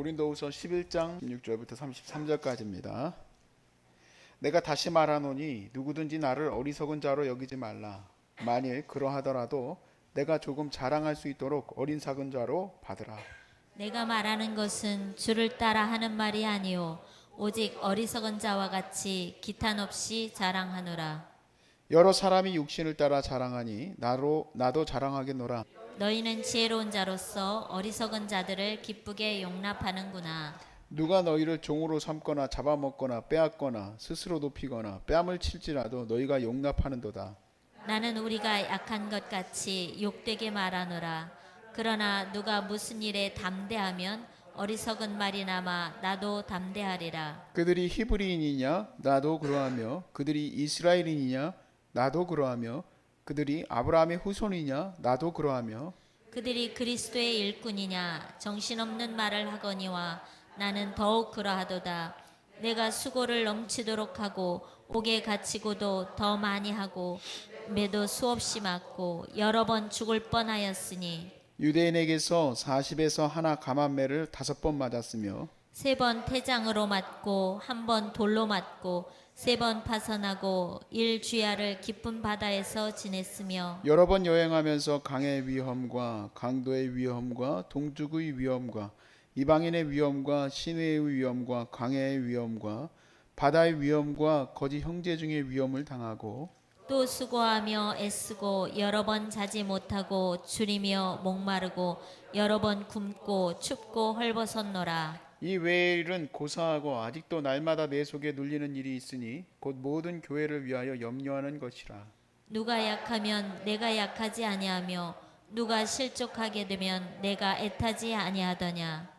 고린도후서 11장 16절부터 33절까지입니다. 내가 다시 말하노니 누구든지 나를 어리석은 자로 여기지 말라. 만일 그러하더라도 내가 조금 자랑할 수 있도록 어린 작은 자로 받으라. 내가 말하는 것은 주를 따라 하는 말이 아니요 오직 어리석은 자와 같이 기탄 없이 자랑하노라. 여러 사람이 육신을 따라 자랑하니 나도 자랑하겠노라. 너희는 지혜로운 자로서 어리석은 자들을 기쁘게 용납하는구나. 누가 너희를 종으로 삼거나 잡아먹거나 빼앗거나 스스로 높이거나 뺨을 칠지라도 너희가 용납하는도다. 나는 우리가 약한 것 같이 욕되게 말하노라. 그러나 누가 무슨 일에 담대하면 어리석은 말이나마 나도 담대하리라. 그들이 히브리인이냐 나도 그러하며 그들이 이스라엘인이냐 나도 그러하며 그들이 아브라함의 후손이냐 나도 그러하며 그들이 그리스도의 일꾼이냐 정신없는 말을 하거니와 나는 더욱 그러하도다. 내가 수고를 넘치도록 하고 옥에 갇히고도 더 많이 하고 매도 수없이 맞고 여러 번 죽을 뻔하였으니 유대인에게서 40에서 하나 감한매를 5번 맞았으며 3번 태장으로 맞고 1번 돌로 맞고 3번 파선하고 일주야를 깊은 바다에서 지냈으며 여러 번 여행하면서 강의 위험과 강도의 위험과 동족의 위험과 이방인의 위험과 시내의 위험과 광야의 위험과 바다의 위험과 거짓 형제 중의 위험을 당하고 또 수고하며 애쓰고 여러 번 자지 못하고 줄이며 목마르고 여러 번 굶고 춥고 헐벗었노라. 이 외의 일은 고사하고 아직도 날마다 내 속에 눌리는 일이 있으니 곧 모든 교회를 위하여 염려하는 것이라. 누가 약하면 내가 약하지 아니하며 누가 실족하게 되면 내가 애타지 아니하더냐.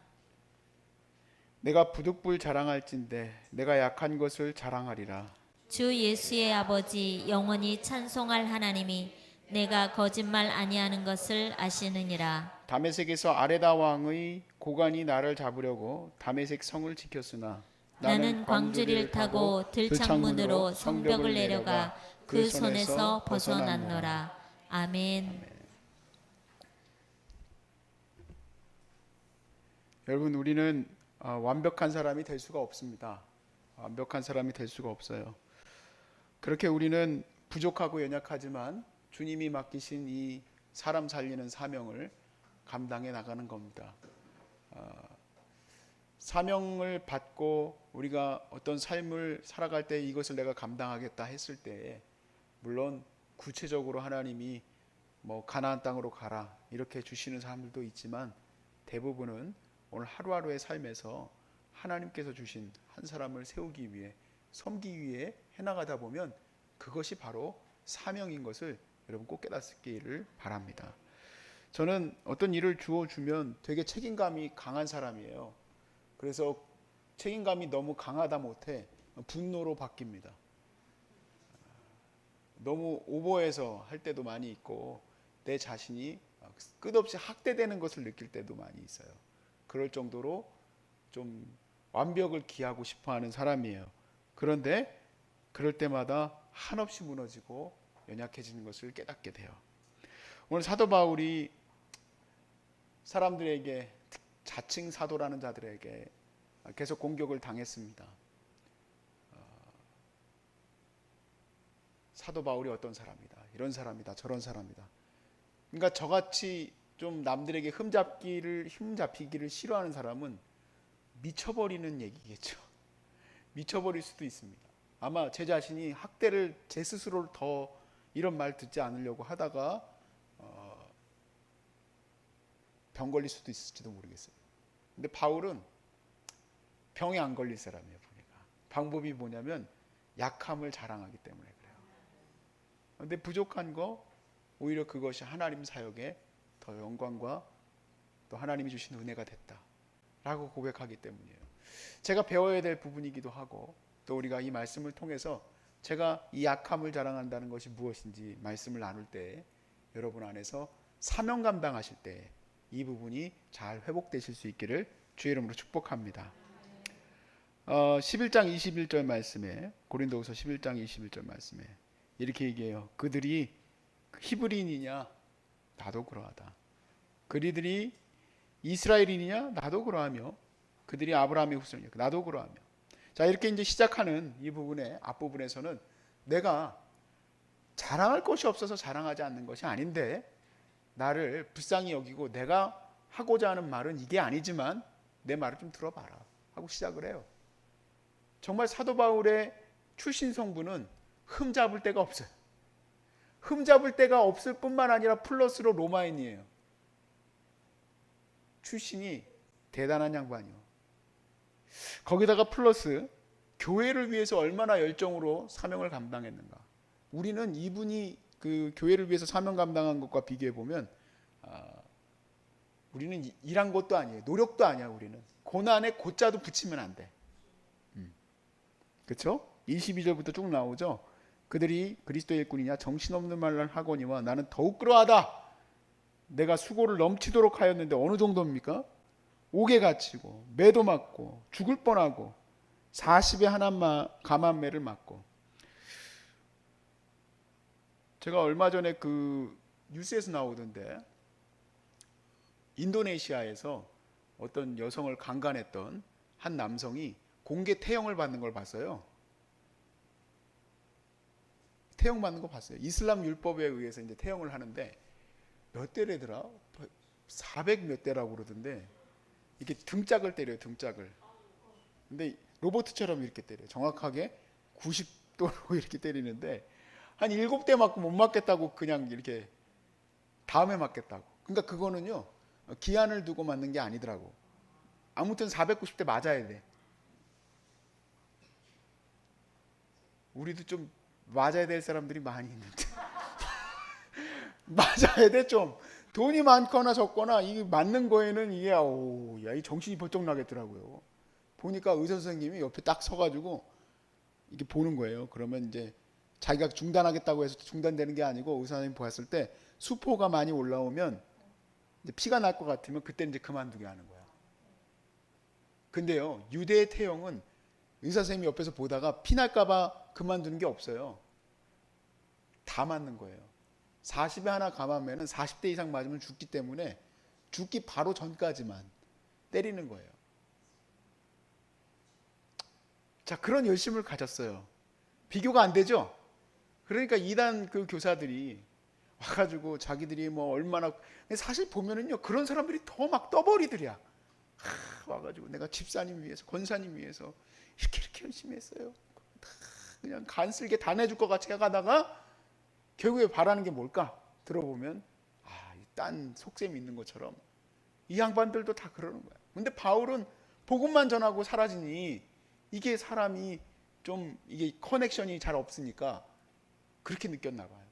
내가 부득불 자랑할진대 내가 약한 것을 자랑하리라. 주 예수의 아버지 영원히 찬송할 하나님이 내가 거짓말 아니하는 것을 아시느니라. 다메섹에서 아레다 왕의 고관이 나를 잡으려고 다메섹 성을 지켰으나 나는 광주리를 타고 들창문으로 성벽을 내려가 그 손에서 벗어났노라. 아멘. 여러분 우리는 완벽한 사람이 될 수가 없습니다. 완벽한 사람이 될 수가 없어요. 그렇게 우리는 부족하고 연약하지만 주님이 맡기신 이 사람 살리는 사명을 감당해 나가는 겁니다. 사명을 받고 우리가 어떤 삶을 살아갈 때 이것을 내가 감당하겠다 했을 때에 물론 구체적으로 하나님이 뭐 가나안 땅으로 가라 이렇게 주시는 사람들도 있지만 대부분은 오늘 하루하루의 삶에서 하나님께서 주신 한 사람을 세우기 위해 섬기기 위해 해나가다 보면 그것이 바로 사명인 것을 여러분 꼭 깨닫기를 바랍니다. 저는 어떤 일을 주어주면 되게 책임감이 강한 사람이에요. 그래서 책임감이 너무 강하다 못해 분노로 바뀝니다. 너무 오버해서 할 때도 많이 있고 내 자신이 끝없이 학대되는 것을 느낄 때도 많이 있어요. 그럴 정도로 좀 완벽을 기하고 싶어하는 사람이에요. 그런데 그럴 때마다 한없이 무너지고 연약해지는 것을 깨닫게 돼요. 오늘 사도 바울이 사람들에게 자칭 사도라는 자들에게 계속 공격을 당했습니다. 사도 바울이 어떤 사람이다, 이런 사람이다, 저런 사람이다. 그러니까 저같이 좀 남들에게 흠잡히기를 싫어하는 사람은 미쳐버리는 얘기겠죠. 미쳐버릴 수도 있습니다. 아마 제 자신이 학대를 제 스스로를 더 이런 말 듣지 않으려고 하다가 병 걸릴 수도 있을지도 모르겠어요. 근데 바울은 병에 안 걸릴 사람이에요. 보니까 방법이 뭐냐면 약함을 자랑하기 때문에 그래요. 근데 부족한 거 오히려 그것이 하나님 사역에 더 영광과 또 하나님이 주신 은혜가 됐다라고 고백하기 때문이에요. 제가 배워야 될 부분이기도 하고 또 우리가 이 말씀을 통해서 제가 이 약함을 자랑한다는 것이 무엇인지 말씀을 나눌 때 여러분 안에서 사명 감당하실 때 이 부분이 잘 회복되실 수 있기를 주의 이름으로 축복합니다. 11장 21절 말씀에 고린도후서 11장 21절 말씀에 이렇게 얘기해요. 그들이 히브리인이냐 나도 그러하다. 그들이 이스라엘인이냐 나도 그러하며 그들이 아브라함의 후손이요 나도 그러하며. 자, 이렇게 이제 시작하는 이 부분의 앞부분에서는 내가 자랑할 것이 없어서 자랑하지 않는 것이 아닌데 나를 불쌍히 여기고 내가 하고자 하는 말은 이게 아니지만 내 말을 좀 들어봐라 하고 시작을 해요. 정말 사도 바울의 출신 성부는 흠잡을 데가 없어요. 흠잡을 데가 없을 뿐만 아니라 플러스로 로마인이에요. 출신이 대단한 양반이요. 거기다가 플러스 교회를 위해서 얼마나 열정으로 사명을 감당했는가. 우리는 이분이 그 교회를 위해서 사명 감당한 것과 비교해 보면 우리는 일한 것도 아니에요. 노력도 아니야. 우리는 고난에 고자도 붙이면 안 돼. 그렇죠? 22절부터 쭉 나오죠. 그들이 그리스도의 일꾼이냐 정신없는 말을 하거니와 나는 더욱 그러하다. 내가 수고를 넘치도록 하였는데 어느 정도입니까? 옥에 갇히고 매도 맞고 죽을 뻔하고 40에 하나 가만매를 맞고. 제가 얼마 전에 그 뉴스에서 나오던데 인도네시아에서 어떤 여성을 강간했던 한 남성이 공개 태형을 받는 걸 봤어요. 태형 받는 거 봤어요. 이슬람 율법에 의해서 이제 태형을 하는데 몇 대래더라? 400 몇 대라고 그러던데 이게 등짝을 때려요. 등짝을. 근데 로봇처럼 이렇게 때려요. 정확하게 90도로 이렇게 때리는데 한 7대 맞고 못 맞겠다고 그냥 이렇게 다음에 맞겠다고. 그러니까 그거는요. 기한을 두고 맞는 게 아니더라고. 아무튼 490대 맞아야 돼. 우리도 좀 맞아야 될 사람들이 많이 있는데 맞아야 돼. 좀 돈이 많거나 적거나 이 맞는 거에는 이게 이 정신이 벌쩍 나겠더라고요. 보니까 의사 선생님이 옆에 딱 서가지고 이렇게 보는 거예요. 그러면 이제 자기가 중단하겠다고 해서 중단되는 게 아니고 의사 선생님 보았을 때 수포가 많이 올라오면 이제 피가 날 것 같으면 그때 이제 그만두게 하는 거야. 근데요, 유대의 태형은 의사 선생님이 옆에서 보다가 피 날까봐 그만두는 게 없어요. 다 맞는 거예요. 40에 하나 감하면 40대 이상 맞으면 죽기 때문에 죽기 바로 전까지만 때리는 거예요. 자, 그런 열심을 가졌어요. 비교가 안 되죠? 그러니까 이단 그 교사들이 와가지고 자기들이 뭐 얼마나, 사실 보면은요, 그런 사람들이 더 막 떠버리더랴. 와가지고 내가 집사님 위해서, 권사님 위해서 이렇게 열심히 했어요. 그냥 간쓸게 다 내줄 것 같이 해가다가 결국에 바라는 게 뭘까? 들어보면 딴 속셈이 있는 것처럼 이 양반들도 다 그러는 거야. 근데 바울은 복음만 전하고 사라지니 이게 사람이 좀 이게 커넥션이 잘 없으니까 그렇게 느꼈나 봐요.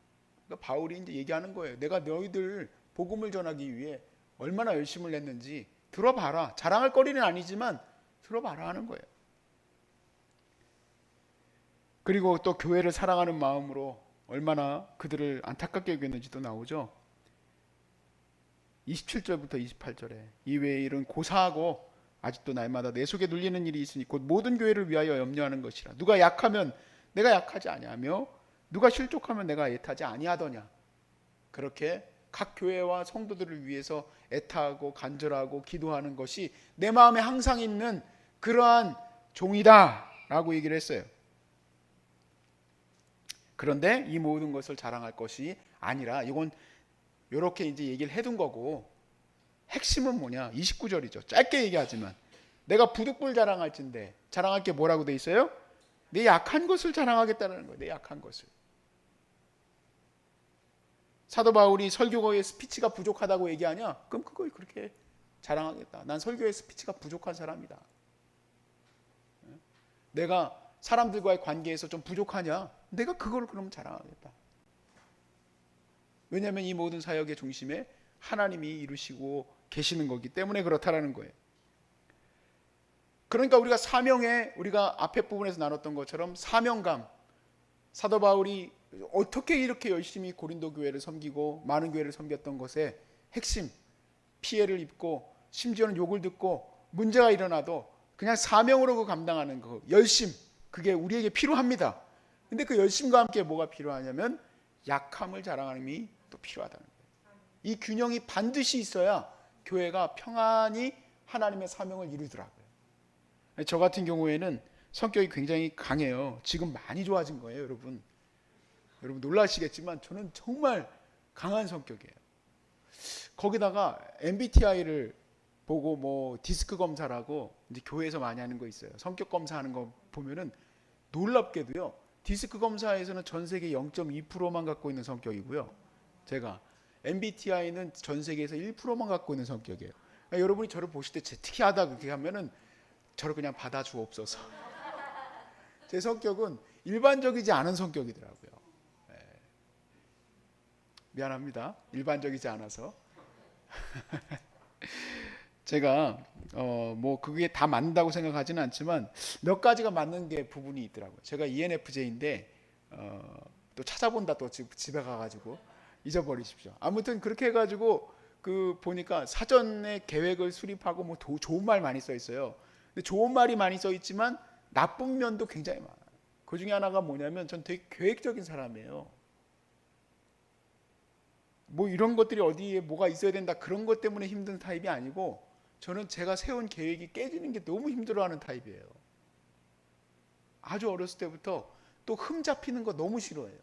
그러니까 바울이 이제 얘기하는 거예요. 내가 너희들 복음을 전하기 위해 얼마나 열심을 냈는지 들어봐라. 자랑할 거리는 아니지만 들어봐라 하는 거예요. 그리고 또 교회를 사랑하는 마음으로 얼마나 그들을 안타깝게 여겼는지도 나오죠. 27절부터 28절에 이외의 일은 고사하고 아직도 날마다 내 속에 눌리는 일이 있으니 곧 모든 교회를 위하여 염려하는 것이라. 누가 약하면 내가 약하지 아니하며 누가 실족하면 내가 애타지 아니하더냐. 그렇게 각 교회와 성도들을 위해서 애타하고 간절하고 기도하는 것이 내 마음에 항상 있는 그러한 종이다 라고 얘기를 했어요. 그런데 이 모든 것을 자랑할 것이 아니라 이건 이렇게 이제 얘기를 해둔 거고 핵심은 뭐냐? 29절이죠. 짧게 얘기하지만 내가 부득불 자랑할진데 자랑할 게 뭐라고 돼 있어요? 내 약한 것을 자랑하겠다는 거예요. 내 약한 것을. 사도 바울이 설교의 스피치가 부족하다고 얘기하냐? 그럼 그걸 그렇게 자랑하겠다. 난 설교의 스피치가 부족한 사람이다. 내가 사람들과의 관계에서 좀 부족하냐? 내가 그걸 그럼 자랑하겠다. 왜냐하면 이 모든 사역의 중심에 하나님이 이루시고 계시는 거기 때문에 그렇다라는 거예요. 그러니까 우리가 사명에 우리가 앞에 부분에서 나눴던 것처럼 사명감, 사도 바울이 어떻게 이렇게 열심히 고린도 교회를 섬기고 많은 교회를 섬겼던 것의 핵심, 피해를 입고 심지어는 욕을 듣고 문제가 일어나도 그냥 사명으로 그 감당하는 그 열심, 그게 우리에게 필요합니다. 근데 그 열심과 함께 뭐가 필요하냐면 약함을 자랑함이 또 필요하다는 거예요. 이 균형이 반드시 있어야 교회가 평안히 하나님의 사명을 이루더라고요. 저 같은 경우에는 성격이 굉장히 강해요. 지금 많이 좋아진 거예요, 여러분. 여러분 놀라시겠지만 저는 정말 강한 성격이에요. 거기다가 MBTI를 보고 뭐 디스크 검사라고 이제 교회에서 많이 하는 거 있어요. 성격 검사하는 거 보면은 놀랍게도요. 디스크 검사에서는 전 세계 0.2%만 갖고 있는 성격이고요. 제가 MBTI는 전 세계에서 1%만 갖고 있는 성격이에요. 그러니까 여러분이 저를 보실 때 제 특이하다 그렇게 하면은 저를 그냥 받아 주옵소서. 제 성격은 일반적이지 않은 성격이더라고요. 미안합니다. 일반적이지 않아서. 제가 뭐 그게 다 맞는다고 생각하지는 않지만 몇 가지가 맞는 게 부분이 있더라고요. 제가 ENFJ인데 또 찾아본다 또 집에 가가지고 잊어버리십시오. 아무튼 그렇게 해가지고 그 보니까 사전에 계획을 수립하고 뭐 좋은 말 많이 써 있어요. 근데 좋은 말이 많이 써 있지만 나쁜 면도 굉장히 많아요. 그 중에 하나가 뭐냐면 전 되게 계획적인 사람이에요. 뭐 이런 것들이 어디에 뭐가 있어야 된다 그런 것 때문에 힘든 타입이 아니고 저는 제가 세운 계획이 깨지는 게 너무 힘들어하는 타입이에요. 아주 어렸을 때부터 또 흠 잡히는 거 너무 싫어해요.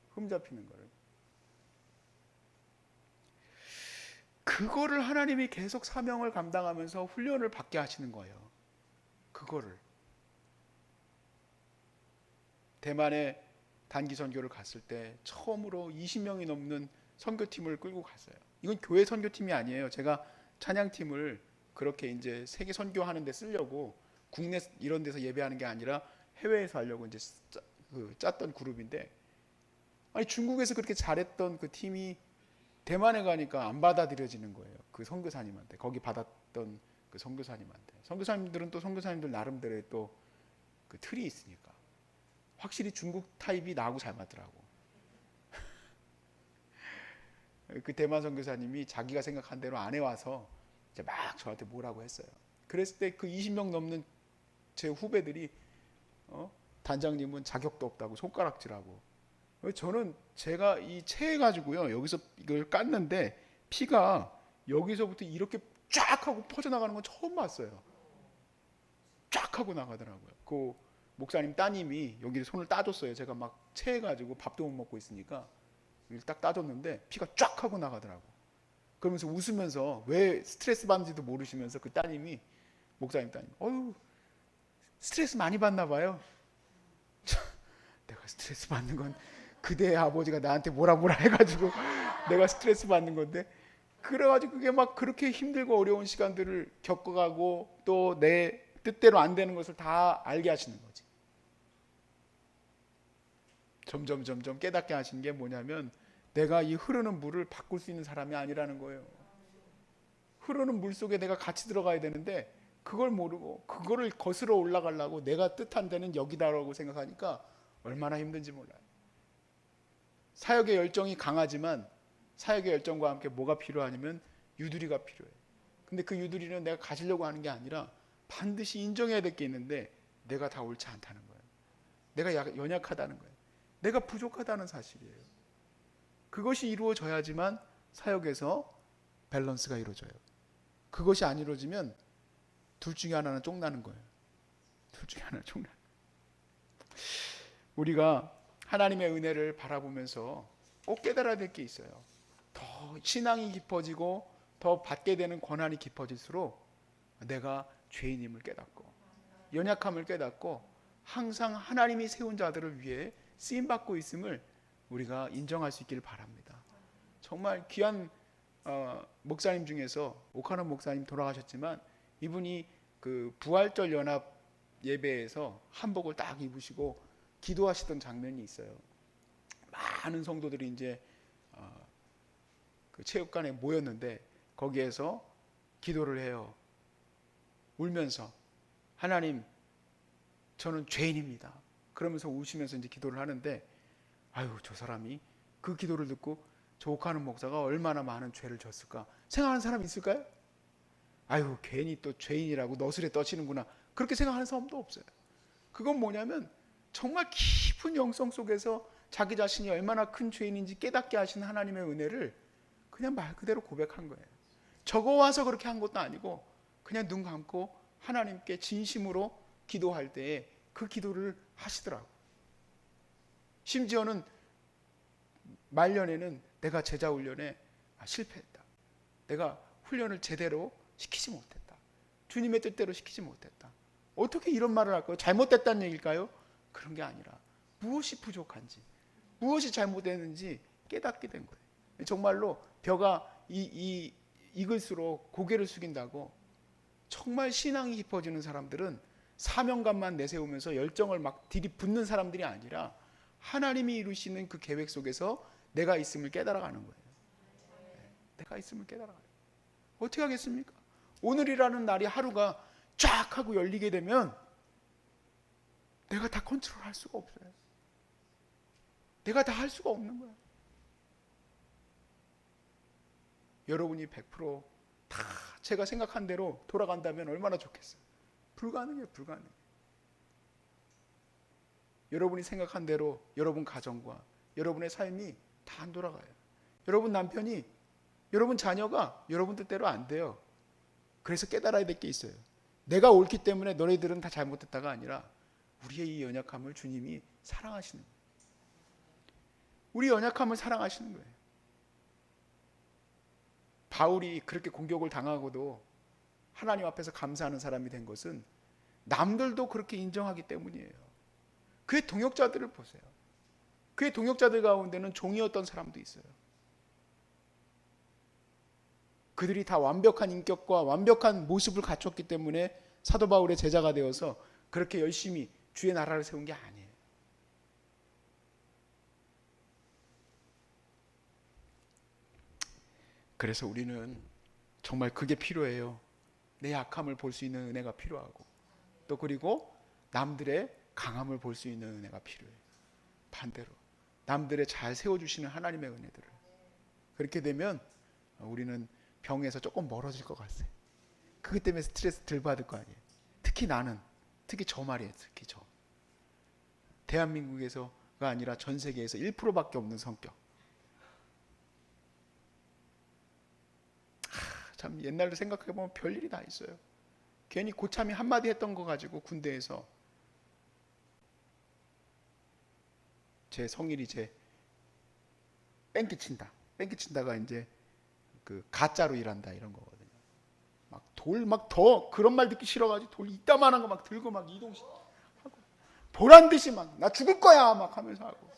흠 잡히는 거를. 그거를 하나님이 계속 사명을 감당하면서 훈련을 받게 하시는 거예요. 그거를. 대만에 단기 선교를 갔을 때 처음으로 20명이 넘는 선교팀을 끌고 갔어요. 이건 교회 선교팀이 아니에요. 제가 찬양팀을 그렇게 이제 세계 선교하는 데 쓰려고 국내 이런 데서 예배하는 게 아니라 해외에서 하려고 이제 짰던 그룹인데 아니 중국에서 그렇게 잘했던 그 팀이 대만에 가니까 안 받아들여지는 거예요. 그 선교사님한테 거기 받았던 그 선교사님한테. 선교사님들은 또 선교사님들 나름대로의 또 그 틀이 있으니까 확실히 중국 타입이 나하고 잘 맞더라고. 그 대만 선교사님이 자기가 생각한 대로 안 해와서 이제 막 저한테 뭐라고 했어요. 그랬을 때 그 20명 넘는 제 후배들이 단장님은 자격도 없다고 손가락질하고 저는 제가 이 체해가지고요 여기서 이걸 깠는데 피가 여기서부터 이렇게 쫙 하고 퍼져나가는 건 처음 봤어요. 쫙 하고 나가더라고요. 그 목사님 따님이 여기 손을 따줬어요. 제가 막 체해가지고 밥도 못 먹고 있으니까 딱 따줬는데 피가 쫙 하고 나가더라고. 그러면서 웃으면서 왜 스트레스 받는지도 모르시면서 그 따님이 목사님 따님 어휴 스트레스 많이 받나 봐요. 내가 스트레스 받는 건 그대의 아버지가 나한테 뭐라 해가지고 내가 스트레스 받는 건데 그래가지고 그게 막 그렇게 힘들고 어려운 시간들을 겪어가고 또 내 뜻대로 안 되는 것을 다 알게 하시는 거지. 점점 깨닫게 하신 게 뭐냐면 내가 이 흐르는 물을 바꿀 수 있는 사람이 아니라는 거예요. 흐르는 물 속에 내가 같이 들어가야 되는데 그걸 모르고 그거를 거스러 올라가려고 내가 뜻한 데는 여기다라고 생각하니까 얼마나 힘든지 몰라요. 사역의 열정이 강하지만 사역의 열정과 함께 뭐가 필요하냐면 유두리가 필요해. 근데 그 유두리는 내가 가지려고 하는 게 아니라 반드시 인정해야 될 게 있는데 내가 다 옳지 않다는 거예요. 내가 연약하다는 거예요. 내가 부족하다는 사실이에요. 그것이 이루어져야지만 사역에서 밸런스가 이루어져요. 그것이 안 이루어지면 둘 중에 하나는 쫑나는 거예요. 둘 중에 하나는 쫑나는 거예요. 우리가 하나님의 은혜를 바라보면서 꼭 깨달아야 될 게 있어요. 더 신앙이 깊어지고 더 받게 되는 권한이 깊어질수록 내가 죄인임을 깨닫고 연약함을 깨닫고 항상 하나님이 세운 자들을 위해 쓰임받고 있음을 우리가 인정할 수 있기를 바랍니다. 정말 귀한 목사님 중에서 오카노 목사님 돌아가셨지만 이분이 그 부활절 연합 예배에서 한복을 딱 입으시고 기도하시던 장면이 있어요. 많은 성도들이 이제 그 체육관에 모였는데 거기에서 기도를 해요. 울면서 하나님 저는 죄인입니다. 그러면서 우시면서 이제 기도를 하는데 아유 저 사람이 그 기도를 듣고 저 옥하는 목사가 얼마나 많은 죄를 졌을까 생각하는 사람 있을까요? 아유 괜히 또 죄인이라고 너스레 떠치는구나 그렇게 생각하는 사람도 없어요. 그건 뭐냐면 정말 깊은 영성 속에서 자기 자신이 얼마나 큰 죄인인지 깨닫게 하신 하나님의 은혜를 그냥 말 그대로 고백한 거예요. 적어 와서 그렇게 한 것도 아니고 그냥 눈 감고 하나님께 진심으로 기도할 때에 그 기도를 하시더라고. 심지어는 말년에는 내가 제자 훈련에 실패했다. 내가 훈련을 제대로 시키지 못했다. 주님의 뜻대로 시키지 못했다. 어떻게 이런 말을 할까요? 잘못됐다는 얘기일까요? 그런 게 아니라 무엇이 부족한지, 무엇이 잘못됐는지 깨닫게 된 거예요. 정말로 벼가 익을수록 고개를 숙인다고, 정말 신앙이 깊어지는 사람들은 사명감만 내세우면서 열정을 막 들이붓는 사람들이 아니라 하나님이 이루시는 그 계획 속에서 내가 있음을 깨달아가는 거예요. 내가 있음을 깨달아가는 거예요. 어떻게 하겠습니까? 오늘이라는 날이 하루가 쫙 하고 열리게 되면 내가 다 컨트롤할 수가 없어요. 내가 다 할 수가 없는 거예요. 여러분이 100% 제가 생각한 대로 돌아간다면 얼마나 좋겠어요. 불가능해요. 불가능해요. 여러분이 생각한 대로 여러분 가정과 여러분의 삶이 다 안 돌아가요. 여러분 남편이, 여러분 자녀가 여러분 뜻대로 안 돼요. 그래서 깨달아야 될 게 있어요. 내가 옳기 때문에 너네들은 다 잘못했다가 아니라 우리의 이 연약함을 주님이 사랑하시는 거예요. 우리 연약함을 사랑하시는 거예요. 바울이 그렇게 공격을 당하고도 하나님 앞에서 감사하는 사람이 된 것은 남들도 그렇게 인정하기 때문이에요. 그의 동역자들을 보세요. 그의 동역자들 가운데는 종이었던 사람도 있어요. 그들이 다 완벽한 인격과 완벽한 모습을 갖췄기 때문에 사도 바울의 제자가 되어서 그렇게 열심히 주의 나라를 세운 게 아니에요. 그래서 우리는 정말 그게 필요해요. 내 약함을 볼 수 있는 은혜가 필요하고, 또 그리고 남들의 강함을 볼 수 있는 은혜가 필요해요. 반대로 남들의 잘 세워주시는 하나님의 은혜들을. 그렇게 되면 우리는 병에서 조금 멀어질 것 같아요. 그것 때문에 스트레스 덜 받을 거 아니에요. 특히 나는, 특히 저 말이에요. 특히 저. 대한민국에서가 아니라 전 세계에서 1%밖에 없는 성격. 참 옛날로 생각해보면 별일이 다 있어요. 괜히 고참이 한마디 했던 거 가지고 군대에서 제 성일이 제 뺑기 친다가 이제 그 가짜로 일한다 이런 거거든요. 막 돌 막 더 그런 말 듣기 싫어가지고 돌 이따만한 거 막 들고 막 이동식 하고 보란 듯이 막 나 죽을 거야 막 하면서 하고.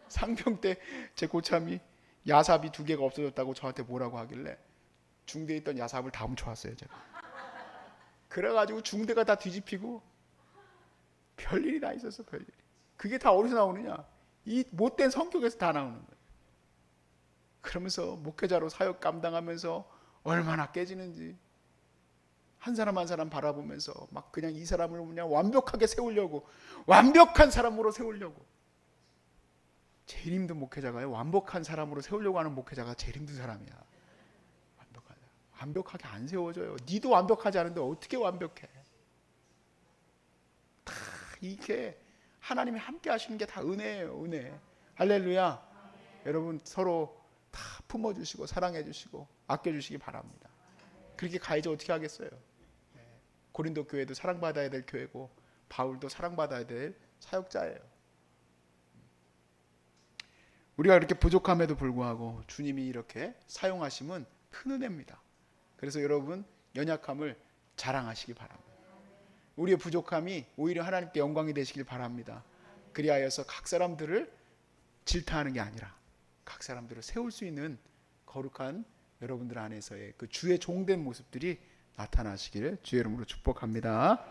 상병 때 제 고참이 야삽이 2개가 없어졌다고 저한테 뭐라고 하길래 중대에 있던 야삽을 다 훔쳐왔어요 제가. 그래가지고 중대가 다 뒤집히고 별일이 다 있었어. 별일이. 그게 다 어디서 나오느냐, 이 못된 성격에서 다 나오는 거예요. 그러면서 목회자로 사역 감당하면서 얼마나 깨지는지, 한 사람 한 사람 바라보면서 막 그냥 이 사람을 그냥 완벽하게 세우려고, 완벽한 사람으로 세우려고. 제일 힘든 목회자가요, 완벽한 사람으로 세우려고 하는 목회자가 제일 힘든 사람이야. 완벽하게 안 세워져요. 니도 완벽하지 않은데 어떻게 완벽해? 다 이게 하나님이 함께 하시는 게 다 은혜예요. 은혜. 할렐루야. 여러분 서로 다 품어주시고 사랑해주시고 아껴주시기 바랍니다. 그렇게 가야지 어떻게 하겠어요. 고린도 교회도 사랑받아야 될 교회고 바울도 사랑받아야 될 사역자예요. 우리가 이렇게 부족함에도 불구하고 주님이 이렇게 사용하심은 큰 은혜입니다. 그래서 여러분 연약함을 자랑하시기 바랍니다. 우리의 부족함이 오히려 하나님께 영광이 되시길 바랍니다. 그리하여서 각 사람들을 질타하는 게 아니라 각 사람들을 세울 수 있는 거룩한 여러분들 안에서의 그 주의 종된 모습들이 나타나시기를 주의 이름으로 축복합니다.